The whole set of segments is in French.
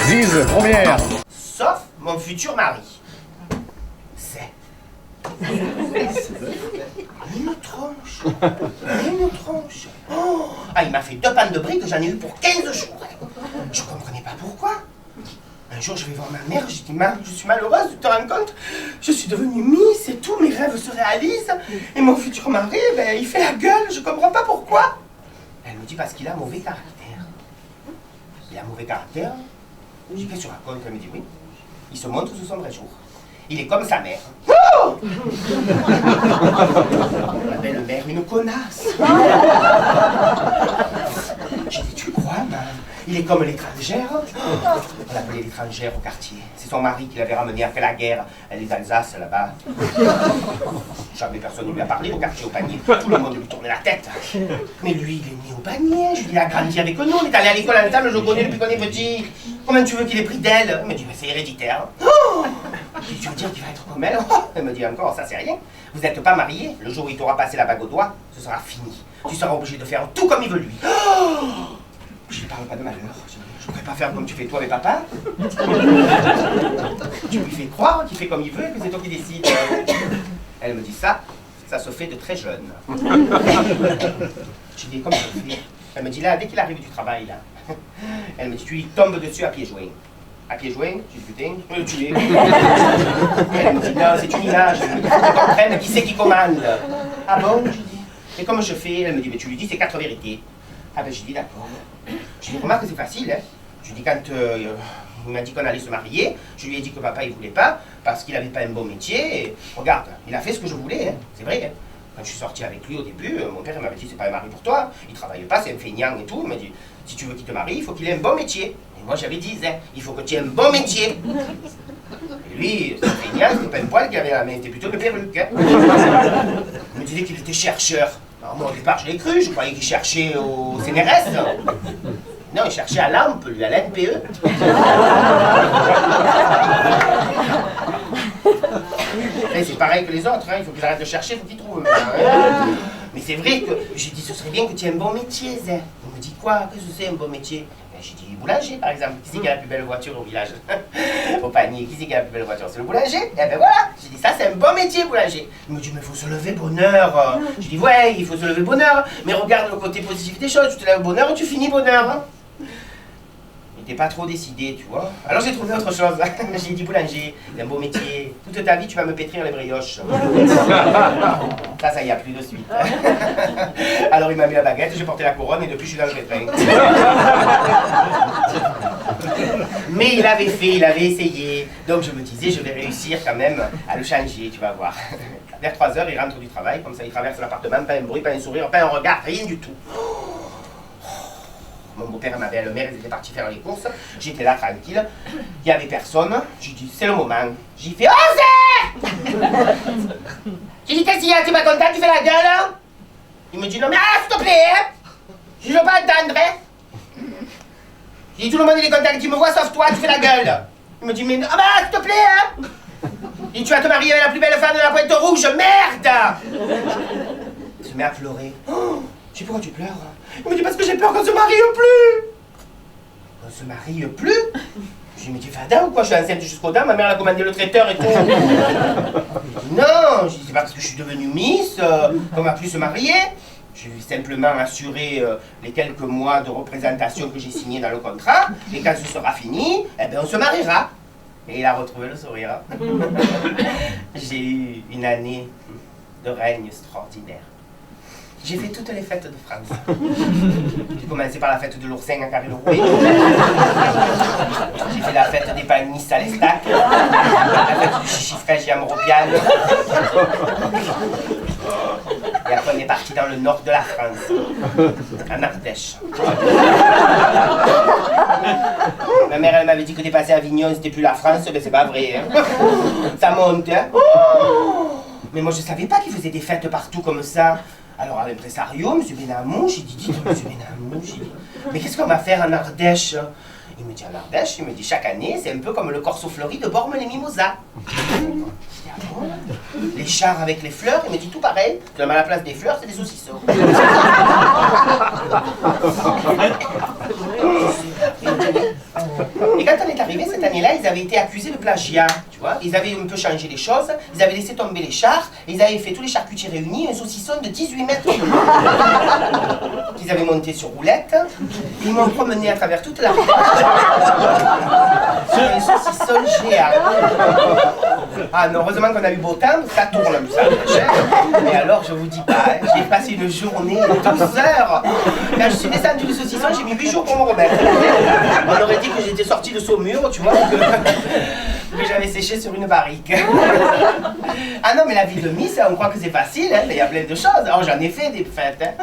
Ziz, première. Sauf mon futur mari. C'est une tronche. Une tronche. Oh, ah, il m'a fait 2 pannes de briques, j'en ai eu pour 15 jours. Je comprenais pas pourquoi. Un jour, je vais voir ma mère, je dis, ma, je suis malheureuse, tu te rends compte? Je suis devenue Miss et tous mes rêves se réalisent. Et mon futur mari, ben, il fait la gueule, je comprends pas pourquoi. Elle me dit, parce qu'il a mauvais caractère. Il a mauvais caractère? J'ai fait sur un compte, elle me dit oui. Il se montre sous son vrai jour. Il est comme sa mère. Oh, la belle-mère, une connasse. J'ai dit, tu crois, man? Il est comme l'étrangère. On l'appelait l'étrangère au quartier. C'est son mari qui l'avait ramené après la guerre. Elle est d'Alsace, là-bas. Jamais personne ne lui a parlé au quartier, au panier. Tout le monde lui tournait la tête. Mais lui, il est né au panier. Je lui dis, il a grandi avec nous. On est allé à l'école ensemble, je le connais depuis qu'on est petit. Comment tu veux qu'il ait pris d'elle? Il me dit, mais c'est héréditaire. Oh, je dis, tu veux dire qu'il va être comme elle? Elle me dit, encore, ça c'est rien. Vous n'êtes pas mariés. Le jour où il t'aura passé la bague au doigt, ce sera fini. Tu seras obligé de faire tout comme il veut lui. Oh, je ne parle pas de malheur. Je ne pourrais pas faire comme tu fais toi avec papa. Tu lui fais croire qu'il fait comme il veut et que c'est toi qui décides. Elle me dit ça se fait de très jeune. Je dis, comment je fais? Elle me dit, là, dès qu'il arrive du travail, là, elle me dit, tu lui tombes dessus à pieds joints. À pieds joints? Je dis, putain, je peux le tuer. Elle me dit, non, c'est une image. Il faut que tu comprennes qui c'est qui commande. Ah bon? Je dis, et comment je fais? Elle me dit, mais tu lui dis, c'est 4 vérités. Ah ben, j'ai dit, d'accord. Je lui dis, remarque que c'est facile, hein. Je lui dis, quand il m'a dit qu'on allait se marier, je lui ai dit que papa, il voulait pas, parce qu'il n'avait pas un bon métier. Et, regarde, il a fait ce que je voulais, hein. C'est vrai, hein. Quand je suis sorti avec lui au début, mon père m'avait dit, c'est pas un mari pour toi, il travaille pas, c'est un feignant et tout. Il m'a dit, si tu veux qu'il te marie, il faut qu'il ait un bon métier. Et moi, j'avais dit, hein, il faut que tu aies un bon métier. Et lui, c'est un feignant, c'était pas un poil qu'il avait à la main, c'était plutôt le perruque, hein. Il me disait qu'il était chercheur. Alors moi, au départ, je l'ai cru, je croyais qu'il cherchait au CNRS. Non, il cherchait à l'AMP, lui, à l'NPE. C'est pareil que les autres, hein. Il faut qu'ils arrêtent de chercher, il faut qu'ils trouvent. Mais c'est vrai que j'ai dit, ce serait bien que tu aies un bon métier, Zé. Il me dit quoi? Qu'est-ce que c'est un bon métier? J'ai dit boulanger, par exemple. Qui c'est qui a la plus belle voiture au village? Au panier, qui c'est qui a la plus belle voiture? C'est le boulanger. Et ben voilà, j'ai dit ça, c'est un bon métier, boulanger. Il me dit, mais il faut se lever bonheur. J'ai dit, ouais, il faut se lever bonheur. Mais regarde le côté positif des choses. Tu te lèves bonheur et tu finis bonheur. Il n'était pas trop décidé, tu vois. Alors j'ai trouvé autre chose. J'ai dit, boulanger, c'est un beau métier. Toute ta vie, tu vas me pétrir les brioches. Ça y a plus de suite. Alors il m'a mis la baguette, j'ai porté la couronne et depuis je suis dans le pétrin. Mais il avait fait, il avait essayé. Donc je me disais, je vais réussir quand même à le changer, tu vas voir. Vers 3 h, il rentre du travail, comme ça il traverse l'appartement, pas un bruit, pas un sourire, pas un regard, rien du tout. Mon beau-père et ma belle-mère, ils étaient partis faire les courses. J'étais là tranquille. Il n'y avait personne. J'ai dit, c'est le moment. J'ai fait, oh, c'est J'ai dit, qu'est-ce qu'il y a? Tu m'as content, tu fais la gueule, hein? Il me dit, non mais s'il te plaît, hein? Je ne veux pas entendre, hein? J'ai dit, tout le monde il est content que tu me vois, sauf toi, tu fais la gueule. Il me dit, mais s'il te plaît, hein? J'ai dit, tu vas te marier avec la plus belle femme de la Pointe Rouge, merde! Il se met à pleurer. Oh, je sais pourquoi tu pleures. Il me dit, parce que j'ai peur qu'on se marie plus. On se marie plus? Je lui ai dit, mais tu fais un ou quoi? Je suis enceinte jusqu'aux dents, ma mère a commandé le traiteur et tout. Non, je dis, c'est pas parce que je suis devenue Miss qu'on va plus se marier. Je lui ai simplement assuré les quelques mois de représentation que j'ai signé dans le contrat. Et quand ce sera fini, eh ben on se mariera. Et il a retrouvé le sourire. J'ai eu une année de règne extraordinaire. J'ai fait toutes les fêtes de France. J'ai commencé par la fête de l'oursin à Carré-le-Rouet. J'ai fait la fête des panistes à l'Estac. La fête du chichi fraîche à Moropiane. Et après on est parti dans le nord de la France, en Ardèche. Ma mère elle m'avait dit que dépasser Avignon c'était plus la France, mais c'est pas vrai. Hein. Ça monte. Hein. Mais moi je savais pas qu'ils faisaient des fêtes partout comme ça. Alors à l'impresario, M. Benamou, j'ai dit, dites, M. Benamou, j'ai dit, mais qu'est-ce qu'on va faire en Ardèche? Il me dit, en Ardèche, il me dit, chaque année, c'est un peu comme le Corso Fleuri de Bormes-les-Mimosas. Je dis, ah bon? Les chars avec les fleurs, il me dit tout pareil, comme à la place des fleurs, c'est des saucissons. Et quand on est arrivé cette année-là, ils avaient été accusés de plagiat, tu vois. Ils avaient un peu changé les choses, ils avaient laissé tomber les chars, et ils avaient fait tous les charcutiers réunis, un saucisson de 18 mètres de long. Qu'ils avaient monté sur roulette, et ils m'ont promené à travers toute la rue. Sur un saucisson géant. Ah non, heureusement qu'on a eu beau temps, ça tourne, ça. Mais alors, je vous dis pas, hein, j'ai passé une journée de 12 heures. Quand je suis descendu du saucisson, j'ai mis 8 jours pour me remettre. On aurait dit que j'étais sorti de Saumur, tu vois, que j'avais séché sur une barrique. Ah non, mais la vie de Miss, on croit que c'est facile, hein, il y a plein de choses. Oh, j'en ai fait des fêtes, hein.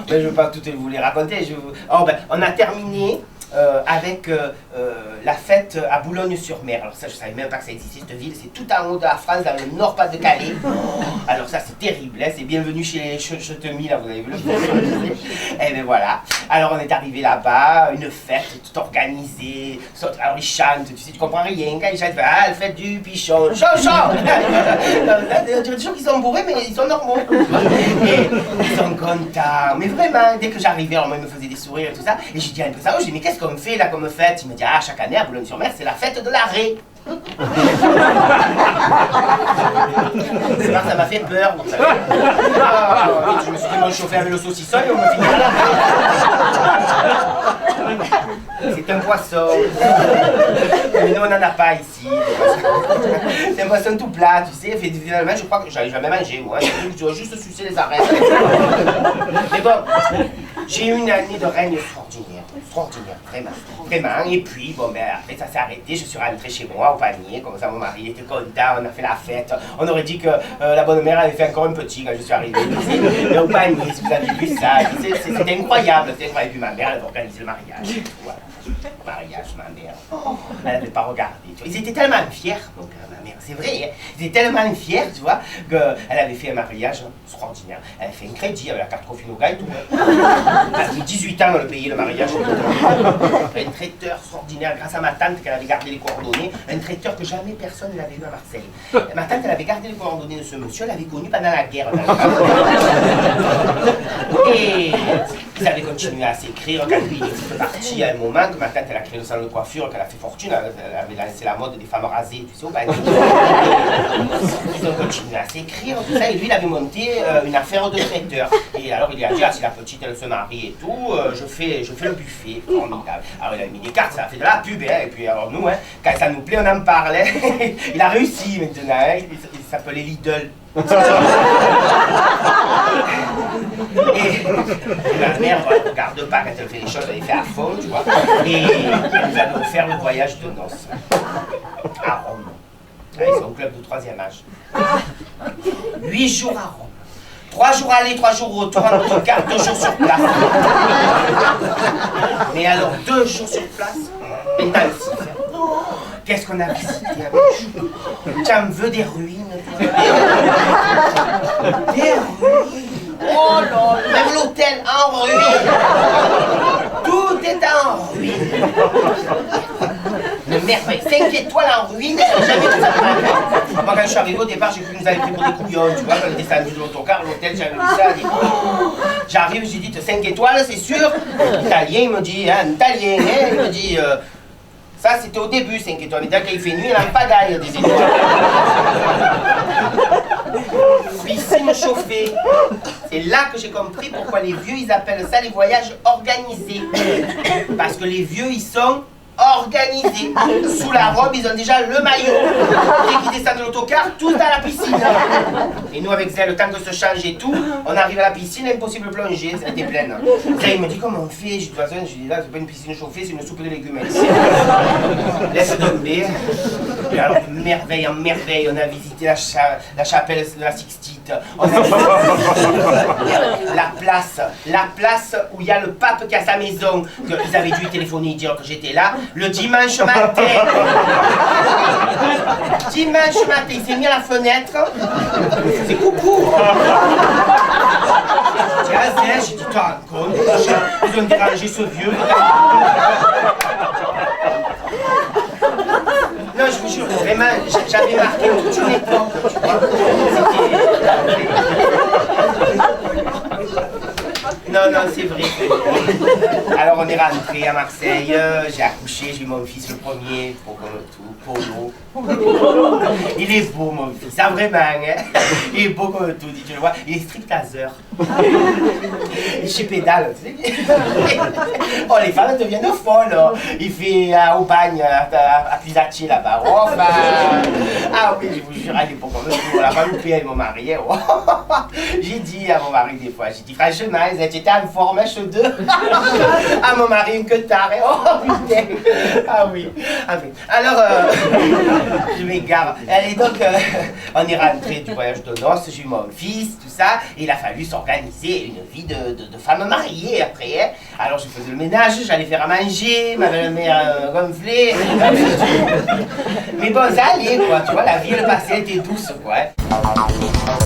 Mais je ne veux pas toutes vous les raconter. Oh, ben, on a terminé avec la fête à Boulogne-sur-Mer. Alors ça, je ne savais même pas que ça existait, cette ville. C'est tout en haut de la France, dans le Nord-Pas-de-Calais. Alors ça, c'est terrible, hein. C'est bienvenue chez les Chetemi, là, vous avez vu le Et bien voilà. Alors on est arrivé là-bas, une fête toute organisée. Alors ils chantent, tu sais, tu comprends rien. Quand ils chantent, ah, la fête du pichon, chant. Des gens qui sont bourrés, mais ils sont normaux. Et ils sont contents. Mais vraiment, dès que j'arrivais, alors moi, ils me faisaient des sourires et tout ça. Et j'ai dit à un peu ça, j'ai dit, mais qu'est-ce qu'on fait là comme fête? Il me dit, ah, chaque année à Boulogne-sur-Mer, c'est la fête de l'arrêt. Ça m'a fait peur, vous savez. Je me suis dit, moi, je chauffais avec le saucisson et on me finit à l'arrêt. C'est un poisson. Mais nous, on n'en a pas ici. C'est un poisson tout plat, tu sais. Finalement, je crois que j'avais jamais mangé, moi. Je dois juste sucer les arêtes. Mais bon, j'ai eu une année de règne extraordinaire, vraiment, vraiment. Et puis, bon, ben, après, ça s'est arrêté. Je suis rentré chez moi au panier. Comme ça, mon mari était content. On a fait la fête. On aurait dit que la bonne mère avait fait encore un petit quand je suis arrivé. Mais au panier, si vous avez vu ça, c'était incroyable. C'était incroyable. Et puis ma mère, elle avait organisé le mariage. Voilà. Mariage, ma mère. Elle n'avait pas regardé. Tu vois. Ils étaient tellement fiers, mon père, ma mère. C'est vrai, hein. Ils étaient tellement fiers, tu vois, qu'elle avait fait un mariage extraordinaire. Elle avait fait un crédit avec la carte Cofinoga et tout. Hein. Elle a mis 18 ans à le payer, le mariage. Un traiteur extraordinaire, grâce à ma tante qu'elle avait gardé les coordonnées. Un traiteur que jamais personne n'avait vu à Marseille. Ma tante, elle avait gardé les coordonnées de ce monsieur, elle l'avait connu pendant la guerre. Et ils avaient continué à s'écrire quand lui il était parti à un moment que ma tante elle a créé le salon de coiffure, qu'elle a fait fortune, elle avait lancé la mode des femmes rasées, tu sais, au panier. Ils ont continué à s'écrire, tout ça, et lui il avait monté une affaire de traiteur. Et alors il a dit, ah si la petite elle se marie et tout, je fais le buffet, formidable. Alors il a mis des cartes, ça a fait de la pub, hein, et puis alors nous, hein, quand ça nous plaît on en parle, hein. Il a réussi maintenant, hein, il s'appelait Lidl. Et ma mère ne regarde pas quand elle fait les choses, elle les fait à fond, tu vois. Et elle nous a offert le voyage de noces à Rome. Allez, c'est au club de 3e âge. 8 jours à Rome. 3 jours aller, 3 jours retour en autocar, 2 jours sur place. Mais alors, 2 jours sur place, intensif. Qu'est-ce qu'on a visité avec? Tu en veux des ruines? Des ruines? Oh là, même l'hôtel en ruine. Tout est en ruine. Une merveille, 5 étoiles en ruine, jamais tout ça. Moi quand je suis arrivé au départ, j'ai cru que nous avions pris pour des couillons, tu vois, quand on est descendu de l'autocar, l'hôtel, j'avais vu ça, dit, oh. J'arrive, j'ai dit 5 étoiles, c'est sûr. L'italien, il me dit, hein, italien, hein, il me dit, ça c'était au début 5 étoiles, mais dès qu'il fait nuit, il en pagaille des étoiles. Piscine chauffée. C'est là que j'ai compris pourquoi les vieux, ils appellent ça les voyages organisés. Parce que les vieux, ils sont organisés. Sous la robe, ils ont déjà le maillot. Dès qu'ils descendent de l'autocar, tous dans la piscine. Et nous, avec Zé, le temps de se changer et tout, on arrive à la piscine, impossible de plonger, elle était pleine. Zé, il me dit, comment on fait? Je dis, là, c'est pas une piscine chauffée, c'est une soupe de légumes. Laisse tomber. Et alors, de merveille en merveille, on a visité la chapelle de la Sixtite. On a visité la place où il y a le pape qui a sa maison, qu'ils avaient dû téléphoner et dire que j'étais là, le dimanche matin. Dimanche matin, il s'est mis à la fenêtre. C'est coucou. J'ai dit, t'en rends compte, ils ont dérangé ce vieux. Non, je vous jure, vraiment, j'avais marqué toute une époque, tu vois. Non, non, c'est vrai. Alors on est rentré à Marseille, j'ai accouché, j'ai eu mon fils le premier, pour comme tout, Polo. Il est beau mon fils, ça vraiment, hein. Il est beau comme tout, tu le vois, il est strict taser. Et chez Pédale, tu sais. Oh, les femmes deviennent folles. Il fait au bagne, à Pisacci là-bas. Oh, bah. Ah oui, je vous jure, il est beau comme tout, on l'a pas loupé avec mon mari. Hein. J'ai dit à mon mari des fois, j'ai dit, franchement, ils étaient en forme, chez deux. Ah, mon mari, une que tard. Oh, putain. Ah oui. Alors, je m'égare. Et donc, on est rentré du voyage de noces, j'ai eu mon fils, tout ça, et il a fallu s'organiser une vie de femme mariée après. Hein. Alors, je faisais le ménage, j'allais faire à manger, ma belle-mère gonflée. Mais bon, ça allait, quoi, tu vois, la vie, elle passait, elle était douce, quoi. Hein.